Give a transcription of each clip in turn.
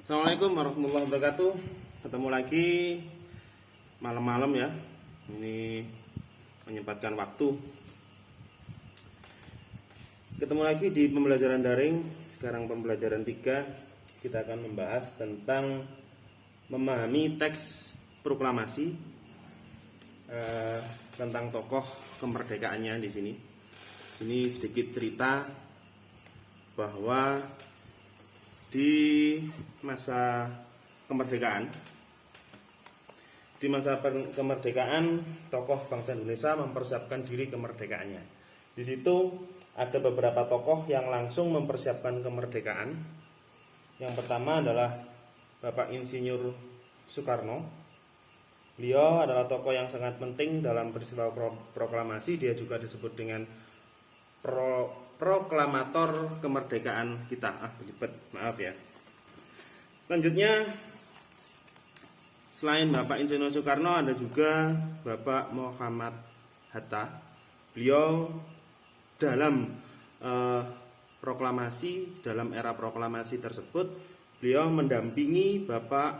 Assalamualaikum warahmatullahi wabarakatuh. Ketemu lagi malam-malam ya. Ini menyempatkan waktu. Ketemu lagi di pembelajaran daring. Sekarang pembelajaran 3. Kita akan membahas tentang memahami teks proklamasi, tentang tokoh kemerdekaannya di sini. Sini sedikit cerita bahwa di masa kemerdekaan, tokoh bangsa Indonesia mempersiapkan diri kemerdekaannya. Di situ ada beberapa tokoh yang langsung mempersiapkan kemerdekaan. Yang pertama adalah Bapak Insinyur Soekarno. Beliau adalah tokoh yang sangat penting dalam peristiwa proklamasi. Dia juga disebut dengan proklamator kemerdekaan kita. Belibet, maaf ya. Selanjutnya, selain Bapak Insinyur Soekarno, ada juga Bapak Muhammad Hatta. Beliau dalam dalam era proklamasi tersebut, beliau mendampingi Bapak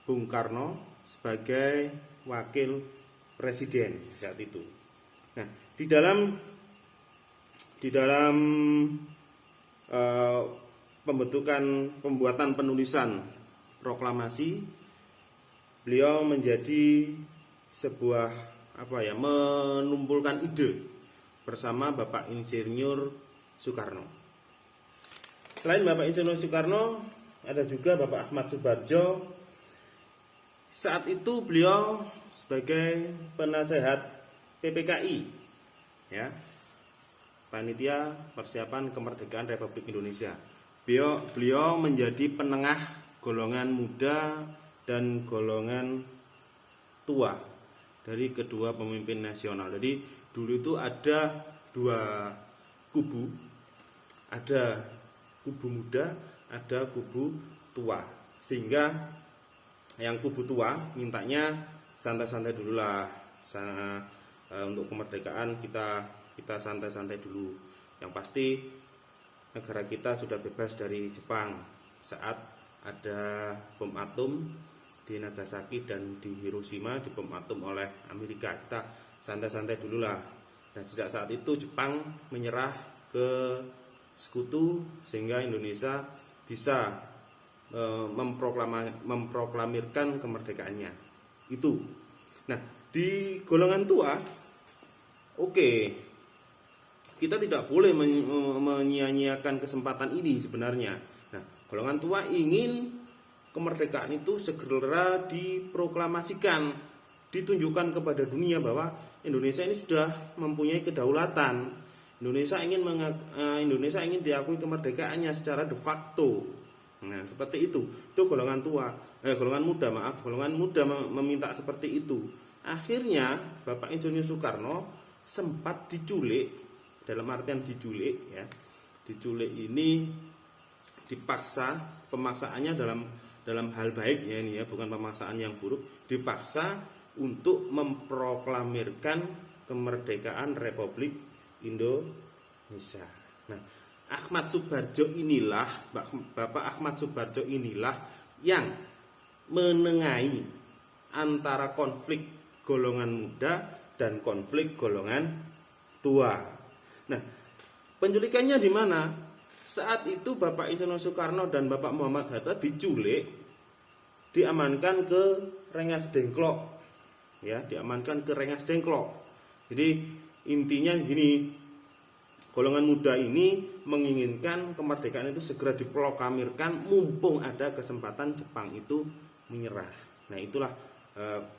Bung Karno sebagai wakil presiden saat itu. Nah, di dalam pembuatan penulisan proklamasi, beliau menjadi sebuah menumpulkan ide bersama Bapak Insinyur Soekarno. Selain Bapak Insinyur Soekarno, ada juga Bapak Ahmad Subarjo. Saat itu beliau sebagai penasehat PPKI, ya, Panitia Persiapan Kemerdekaan Republik Indonesia. Beliau menjadi penengah golongan muda dan golongan tua dari kedua pemimpin nasional. Jadi dulu itu ada dua kubu, ada kubu muda, ada kubu tua. Sehingga yang kubu tua mintanya santai-santai dulu lah, untuk kemerdekaan kita santai-santai dulu. Yang pasti negara kita sudah bebas dari Jepang saat ada bom atom di Nagasaki dan di Hiroshima, dibom atom oleh Amerika. Kita santai-santai dulu lah. Dan sejak saat itu Jepang menyerah ke sekutu sehingga Indonesia bisa memproklamirkan kemerdekaannya. Itu. Nah, di golongan tua, kita tidak boleh menyia-nyiakan kesempatan ini sebenarnya. Nah, golongan tua ingin kemerdekaan itu segera diproklamasikan, ditunjukkan kepada dunia bahwa Indonesia ini sudah mempunyai kedaulatan. Indonesia ingin diakui kemerdekaannya secara de facto. Nah, seperti itu. Itu golongan muda meminta seperti itu. Akhirnya Bapak Insinyur Soekarno sempat diculik. Dalam artian diculik, ya. Diculik ini dipaksa, pemaksaannya dalam hal baik ya ini ya, bukan pemaksaan yang buruk, dipaksa untuk memproklamirkan kemerdekaan Republik Indonesia. Nah, Bapak Ahmad Subarjo inilah yang menengahi antara konflik golongan muda dan konflik golongan tua. Nah, penculikannya di mana? Saat itu Bapak Insinyur Soekarno dan Bapak Muhammad Hatta diculik, diamankan ke Rengas Dengklok. Ya, diamankan ke Rengas Dengklok. Jadi intinya gini, golongan muda ini menginginkan kemerdekaan itu segera diproklamirkan mumpung ada kesempatan Jepang itu menyerah. Nah, itulah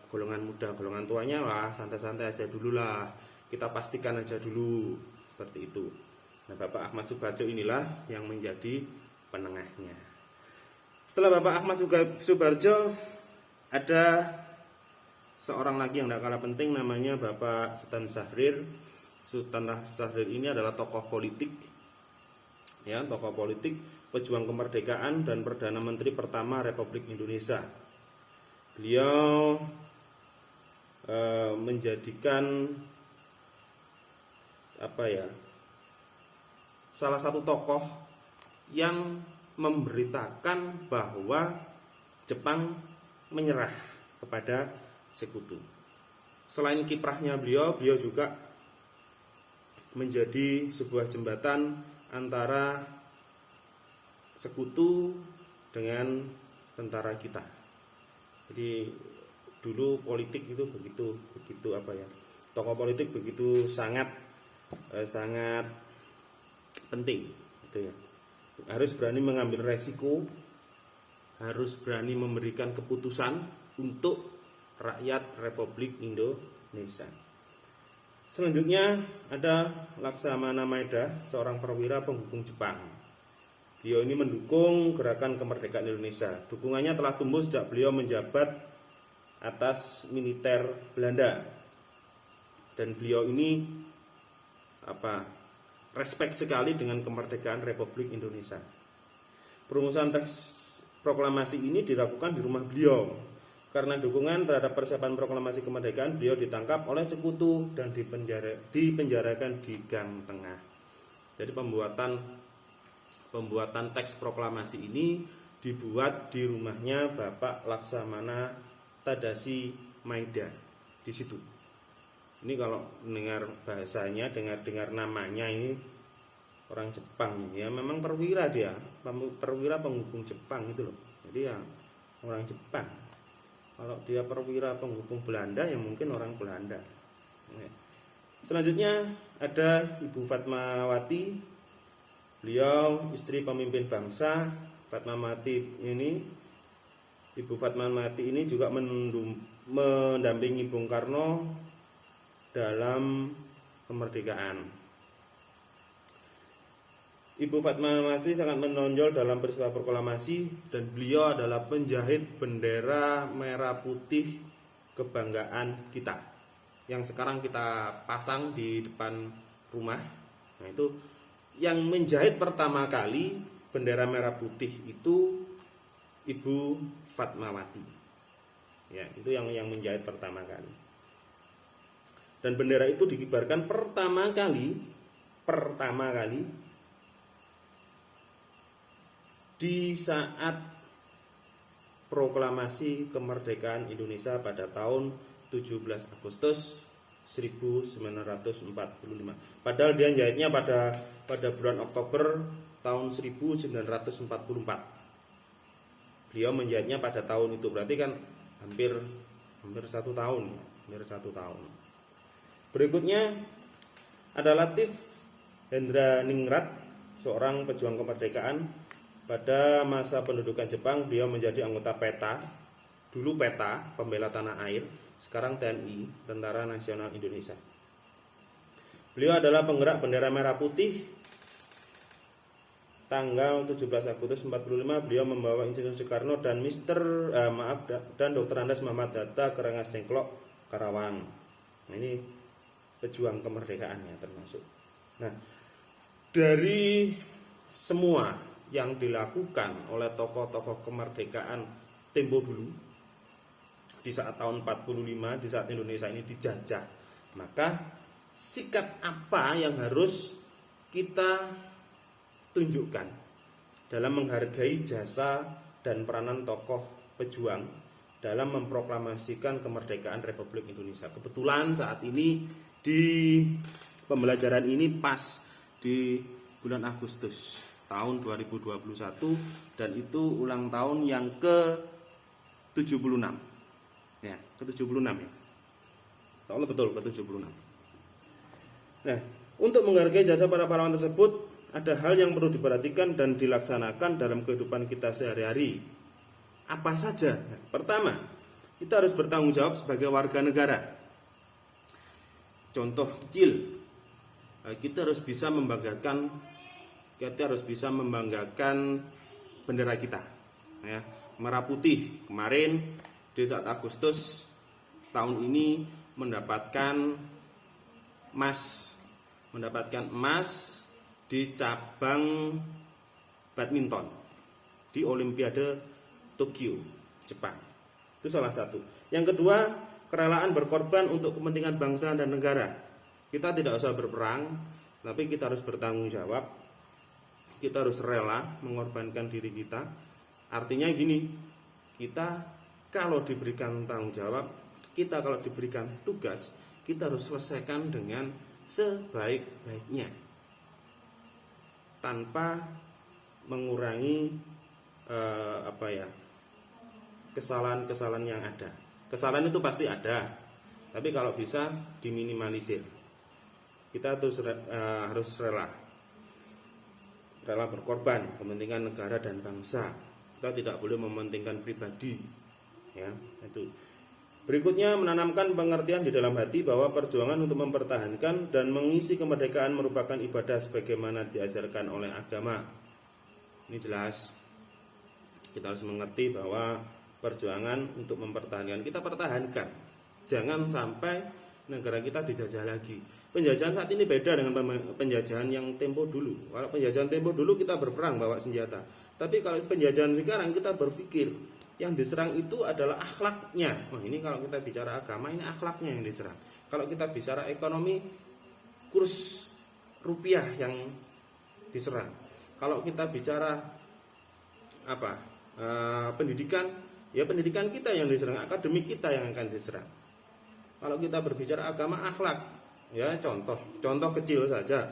golongan muda. Golongan tuanya lah santai-santai aja dulu lah, kita pastikan aja dulu, seperti itu. Nah, Bapak Ahmad Subarjo inilah yang menjadi penengahnya. Setelah Bapak Ahmad Subarjo, ada seorang lagi yang tidak kalah penting, namanya Bapak Sultan Syahrir. Sultan Syahrir ini adalah tokoh politik, ya, tokoh politik, pejuang kemerdekaan dan Perdana Menteri pertama Republik Indonesia. Beliau menjadikan salah satu tokoh yang memberitakan bahwa Jepang menyerah kepada sekutu. Selain kiprahnya beliau juga menjadi sebuah jembatan antara sekutu dengan tentara kita. Jadi dulu politik itu begitu tokoh politik begitu sangat penting gitu ya. Harus berani mengambil resiko, harus berani memberikan keputusan untuk rakyat Republik Indonesia. Selanjutnya ada Laksamana Maeda, seorang perwira penghubung Jepang. Beliau ini mendukung gerakan kemerdekaan Indonesia. Dukungannya telah tumbuh sejak beliau menjabat atas militer Belanda. Dan beliau ini respect sekali dengan kemerdekaan Republik Indonesia. Perumusan teks proklamasi ini dilakukan di rumah beliau. Karena dukungan terhadap persiapan proklamasi kemerdekaan, beliau ditangkap oleh sekutu dan dipenjarakan di Gang Tengah. Jadi pembuatan teks proklamasi ini dibuat di rumahnya Bapak Laksamana Tadashi Maeda di situ. Ini kalau dengar bahasanya, dengar namanya ini orang Jepang ya, memang perwira dia, perwira penghubung Jepang itu loh. Jadi ya orang Jepang. Kalau dia perwira penghubung Belanda ya mungkin orang Belanda. Selanjutnya ada Ibu Fatmawati. Beliau istri pemimpin bangsa. Ibu Fatmawati ini juga mendampingi Bung Karno dalam kemerdekaan. Ibu Fatmawati sangat menonjol dalam peristiwa proklamasi dan beliau adalah penjahit bendera merah putih kebanggaan kita yang sekarang kita pasang di depan rumah. Nah, itu yang menjahit pertama kali bendera merah putih itu Ibu Fatmawati. Ya, itu yang menjahit pertama kali. Dan bendera itu dikibarkan pertama kali di saat proklamasi kemerdekaan Indonesia pada tahun 17 Agustus 1945. Padahal dia jahitnya pada bulan Oktober tahun 1944. Beliau menjahitnya pada tahun itu, berarti kan hampir 1 tahun. Berikutnya ada Latif Hendra Ningrat, seorang pejuang kemerdekaan. Pada masa pendudukan Jepang, beliau menjadi anggota PETA. Dulu PETA, Pembela Tanah Air, sekarang TNI, Tentara Nasional Indonesia. Beliau adalah penggerak bendera merah putih. Tanggal 17 Agustus 1945, beliau membawa Insinyur Soekarno dan dan Dr. Andes Muhammad Hatta ke Rengas Dengklok, Karawang. Nah, ini pejuang kemerdekaannya termasuk. Nah, dari semua yang dilakukan oleh tokoh-tokoh kemerdekaan tempo dulu di saat tahun 45, di saat Indonesia ini dijajah, maka sikap apa yang harus kita tunjukkan dalam menghargai jasa dan peranan tokoh pejuang dalam memproklamasikan kemerdekaan Republik Indonesia. Kebetulan saat ini di pembelajaran ini pas di bulan Agustus tahun 2021 dan itu ulang tahun yang ke-76. Ya, ke-76 ya. Soalnya betul ke-76. Nah, untuk menghargai jasa para pahlawan tersebut ada hal yang perlu diperhatikan dan dilaksanakan dalam kehidupan kita sehari-hari. Apa saja? Nah, pertama, kita harus bertanggung jawab sebagai warga negara. Contoh kecil, kita harus bisa membanggakan bendera kita, ya, merah putih. Kemarin di saat Agustus tahun ini mendapatkan emas di cabang badminton di Olimpiade Tokyo, Jepang. Itu salah satu. Yang kedua, kerelaan berkorban untuk kepentingan bangsa dan negara. Kita tidak usah berperang, tapi kita harus bertanggung jawab kita harus rela mengorbankan diri kita. Artinya gini, kita kalau diberikan tanggung jawab, kita kalau diberikan tugas, kita harus selesaikan dengan sebaik-baiknya tanpa mengurangi kesalahan-kesalahan yang ada. Kesalahan itu pasti ada, tapi kalau bisa diminimalisir. Kita harus rela berkorban kepentingan negara dan bangsa. Kita tidak boleh mementingkan pribadi, ya. Itu. Berikutnya, menanamkan pengertian di dalam hati bahwa perjuangan untuk mempertahankan dan mengisi kemerdekaan merupakan ibadah sebagaimana diajarkan oleh agama. Ini jelas. Kita harus mengerti bahwa perjuangan untuk mempertahankan, kita pertahankan. Jangan sampai negara kita dijajah lagi. Penjajahan saat ini beda dengan penjajahan yang tempo dulu. Kalau penjajahan tempo dulu kita berperang bawa senjata. Tapi kalau penjajahan sekarang kita berpikir yang diserang itu adalah akhlaknya. Wah, ini kalau kita bicara agama, ini akhlaknya yang diserang. Kalau kita bicara ekonomi, kurs rupiah yang diserang. Kalau kita bicara pendidikan, ya pendidikan kita yang diserang, akademik kita yang akan diserang. Kalau kita berbicara agama, akhlak, ya contoh kecil saja.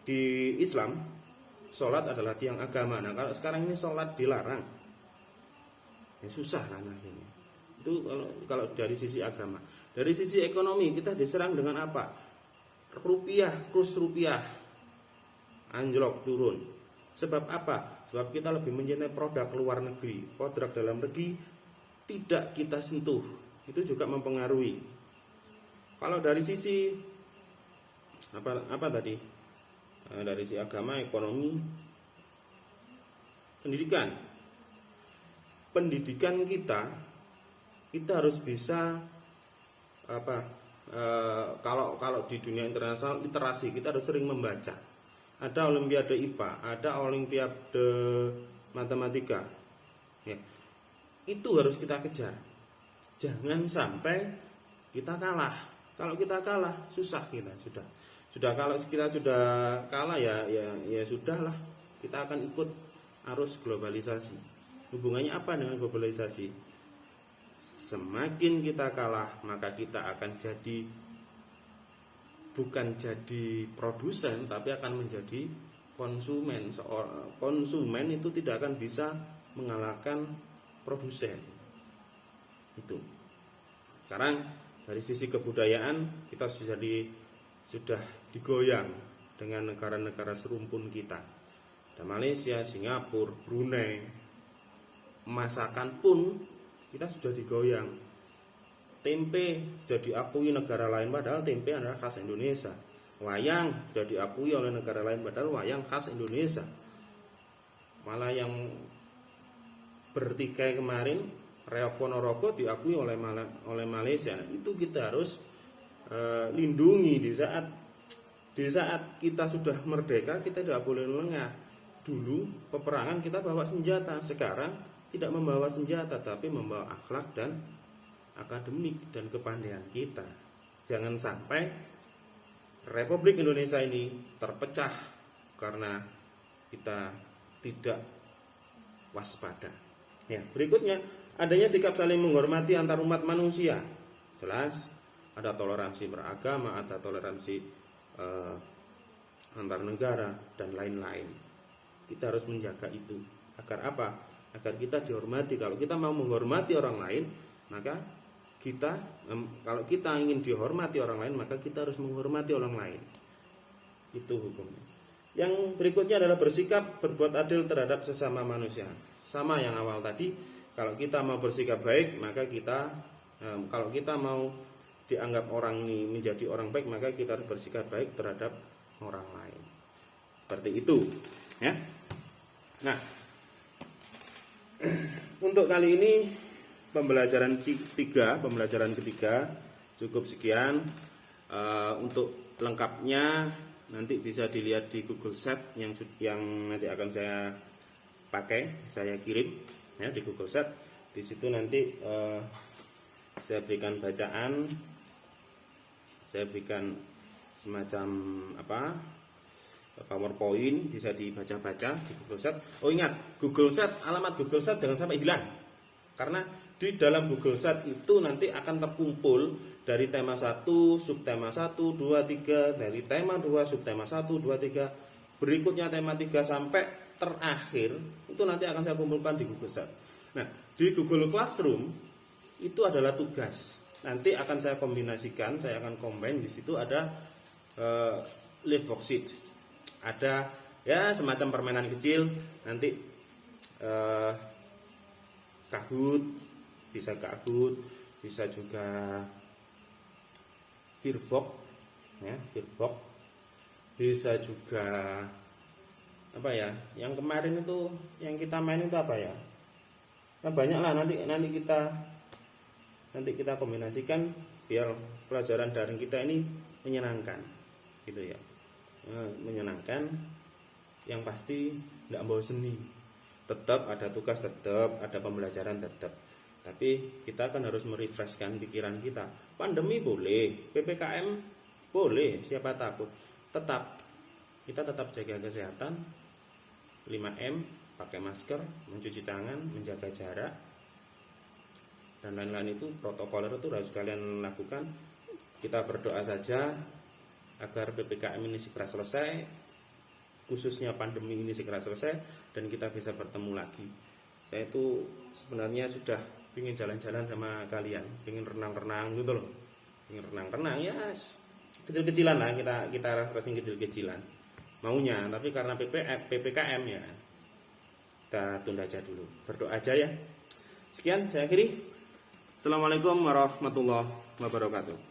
Di Islam, sholat adalah tiang agama. Nah, kalau sekarang ini sholat dilarang, ya susah lah ini. Itu kalau dari sisi agama. Dari sisi ekonomi kita diserang dengan apa? Kurs rupiah anjlok turun. Sebab apa? Sebab kita lebih mencintai produk luar negeri. Produk dalam negeri tidak kita sentuh. Itu juga mempengaruhi. Kalau dari sisi apa tadi? Dari sisi agama, ekonomi, pendidikan kita harus bisa kalau di dunia internasional literasi, kita harus sering membaca. Ada olimpiade IPA, ada olimpiade matematika, ya. Itu harus kita kejar. Jangan sampai kita kalah. Kalau kita kalah, susah kita sudah kalau kita sudah kalah ya sudahlah. Kita akan ikut arus globalisasi. Hubungannya apa dengan globalisasi? Semakin kita kalah, maka kita akan bukan jadi produsen, tapi akan menjadi konsumen. Konsumen itu tidak akan bisa mengalahkan produsen. Itu. Sekarang dari sisi kebudayaan kita sudah digoyang dengan negara-negara serumpun kita. Ada Malaysia, Singapura, Brunei. Masakan pun kita sudah digoyang. Tempe sudah diakui negara lain, padahal tempe adalah khas Indonesia. Wayang sudah diakui oleh negara lain, padahal wayang khas Indonesia. Malah yang bertikai kemarin, reok Ponorogo diakui oleh Malaysia. Itu kita harus lindungi. Di saat kita sudah merdeka, kita tidak boleh lengah. Dulu peperangan kita bawa senjata, sekarang tidak membawa senjata, tapi membawa akhlak dan akademik dan kepandaian kita. Jangan sampai Republik Indonesia ini terpecah karena kita tidak waspada. Ya, berikutnya adanya sikap saling menghormati antar umat manusia. Jelas ada toleransi beragama, ada toleransi antar negara dan lain-lain. Kita harus menjaga itu. Agar apa? Agar kita dihormati. Kalau kita mau menghormati orang lain, maka kalau kita ingin dihormati orang lain, maka kita harus menghormati orang lain. Itu hukumnya. Yang berikutnya adalah bersikap berbuat adil terhadap sesama manusia. Sama yang awal tadi, kalau kita mau bersikap baik, maka kalau kita mau dianggap orang ini menjadi orang baik, maka kita harus bersikap baik terhadap orang lain. Seperti itu, ya. Nah, untuk kali ini pembelajaran ketiga cukup sekian. Untuk lengkapnya nanti bisa dilihat di Google Sheet yang nanti akan saya pakai, saya kirim ya di Google Sheet. Di situ nanti saya berikan bacaan, saya berikan semacam PowerPoint, bisa dibaca-baca di Google Sheet. Oh ingat, Google Sheet, alamat Google Sheet jangan sampai hilang. Karena di dalam Google Sheet itu nanti akan terkumpul dari tema 1, subtema 1, 2, 3, dari tema 2, subtema 1, 2, 3, berikutnya tema 3 sampai terakhir, itu nanti akan saya kumpulkan di Google Sheet. Nah, di Google Classroom itu adalah tugas. Nanti akan saya kombinasikan, saya akan combine. Di situ ada live worksheet, ada ya semacam permainan kecil, nanti Kahoot, bisa juga Virbox, ya Virbox, bisa juga apa ya? Yang kemarin itu yang kita main itu apa ya? Nah, banyak lah, nanti kita kombinasikan biar pelajaran daring kita ini menyenangkan, gitu ya, menyenangkan, yang pasti tidak bosan nih. Tetap ada tugas, tetap ada pembelajaran, tetap. Tapi kita kan harus merefreshkan pikiran kita. Pandemi boleh, PPKM boleh, siapa takut. Kita tetap jaga kesehatan, 5M, pakai masker, mencuci tangan, menjaga jarak, dan lain-lain itu protokoler itu harus kalian lakukan. Kita berdoa saja agar PPKM ini segera selesai, khususnya pandemi ini segera selesai, dan kita bisa bertemu lagi. Saya itu sebenarnya sudah ingin jalan-jalan sama kalian, ingin renang-renang gitu loh, ingin renang-renang ya kecil-kecilan lah, kita refreshing kecil-kecilan maunya. Tapi karena PPKM ya kita tunda aja dulu, berdoa aja ya. Sekian saya akhiri. Assalamualaikum warahmatullahi wabarakatuh.